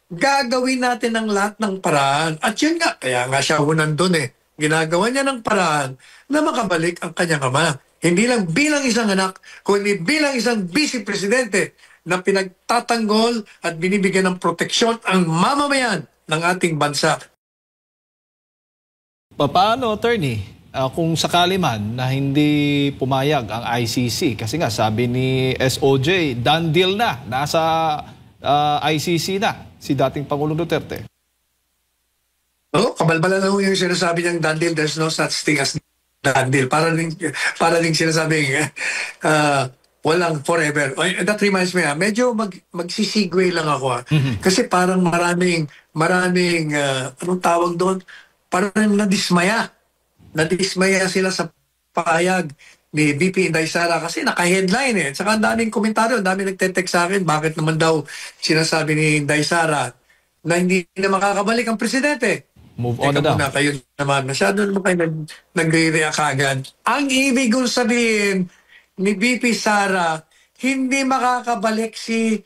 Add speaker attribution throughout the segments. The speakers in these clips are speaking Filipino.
Speaker 1: gagawin natin ang lahat ng paraan. At yun nga, kaya nga siya nandun eh. Ginagawa niya ng paraan na makabalik ang kanyang ama. Hindi lang bilang isang anak, kundi bilang isang vice-presidente na pinagtatanggol at binibigyan ng proteksyon ang mamamayan ng ating bansa.
Speaker 2: Paano, attorney? Kung sakali man na hindi pumayag ang ICC, kasi nga sabi ni SOJ, done deal na, nasa ICC na si dating Pangulong Duterte.
Speaker 1: Kabalbalan lang yung sinasabi niyang done deal, there's no such thing as done deal. Para rin sinasabing walang forever. That reminds me, medyo magsisigway lang ako. Kasi parang maraming anong tawag doon? Parang nadismaya sila sa pahayag ni VP Inday Sara kasi naka-headline eh. Saka ang daming komentaryo, ang daming nagte-text sa akin, bakit naman daw sinasabi ni Inday Sara na hindi na makakabalik ang presidente.
Speaker 2: Move on na daw.
Speaker 1: Kayo naman, masyado naman kayo nagre-react agad. Ang ibig kong sabihin ni VP Sara, hindi makakabalik si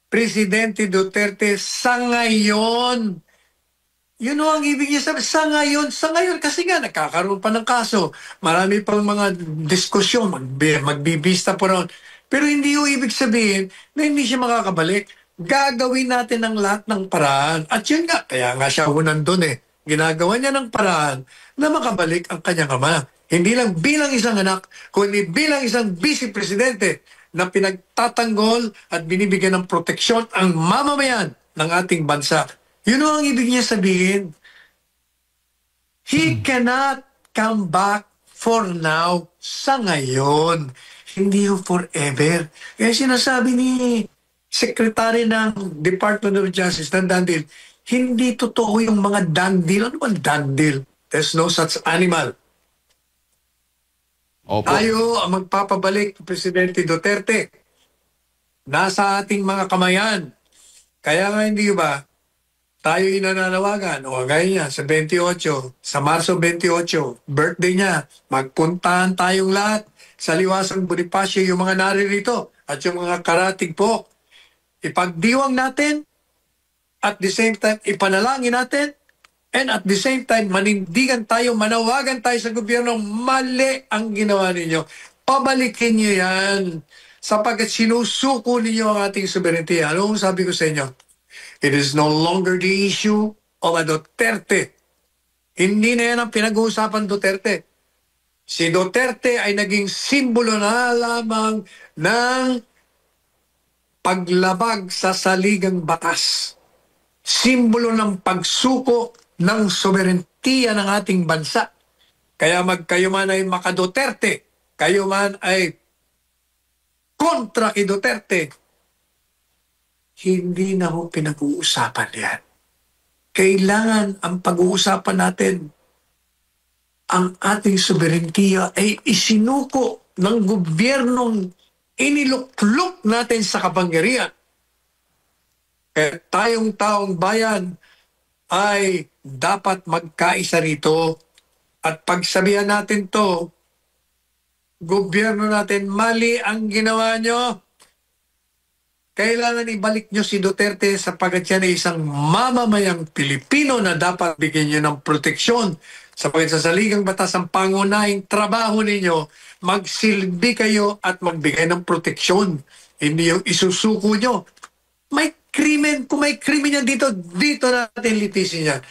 Speaker 1: Presidente Duterte sa ngayon. Yun ang ibig niya sabihin. Sa ngayon, kasi nga nagkakaroon pa ng kaso. Marami pang mga diskusyon, magbibista po ron. Pero hindi yung ibig sabihin na hindi siya makakabalik. Gagawin natin ang lahat ng paraan. At yun nga, kaya nga siya nandun eh. Ginagawa niya ng paraan na makabalik ang kanyang ama. Hindi lang bilang isang anak, kundi bilang isang vice-presidente na pinagtatanggol at binibigyan ng proteksyon ang mamamayan ng ating bansa. Yun ang ibig niya sabihin. He cannot come back for now sa ngayon. Hindi yung forever. Kaya sinasabi ni Secretary ng Department of Justice, ng Dandil, hindi totoo yung mga dandil. Ano bang dandil? There's no such animal.
Speaker 2: Opo.
Speaker 1: Tayo ang magpapabalik Presidente Duterte. Nasa ating mga kamayan. Kaya nga hindi ba, tayo inananawagan, o gaya niya, sa 28, sa Marso 28, birthday niya, magpuntahan tayong lahat sa Liwasang Bonifacio, yung mga naririto, at yung mga karatig po. Ipagdiwang natin, at the same time, ipanalangin natin, and at the same time, manindigan tayo, manawagan tayo sa gobyerno, mali ang ginawa ninyo. Pabalikin niyo yan, sapagkat sinusuko ninyo ang ating sovereignty. Ano sabi ko sa inyo? It is no longer the issue of a Duterte. Hindi na yan ang pinag-uusapan Duterte. Si Duterte ay naging simbolo na lamang ng paglabag sa saligang batas. Simbolo ng pagsuko ng soberentiya ng ating bansa. Kaya kayo man ay maka-Duterte, kayo man ay kontra kay Duterte, hindi na ho pinag-uusapan yan. Kailangan ang pag-uusapan natin, ang ating soberentiya ay isinuko ng gobyernong iniluklok natin sa kapangyarihan. Kaya tayong taong bayan ay dapat magkaisa rito at pagsabihan natin to, gobyerno natin, mali ang ginawa nyo. Kailangan ibalik nyo si Duterte sapagkat yan ay isang mamamayang Pilipino na dapat bigyan nyo ng proteksyon. Sapagkat sa saligang batas ang pangunahing trabaho ninyo, magsilbi kayo at magbigay ng proteksyon. Hindi yung isusuko nyo. May krimen, kung may krimen yan dito natin litisin yan.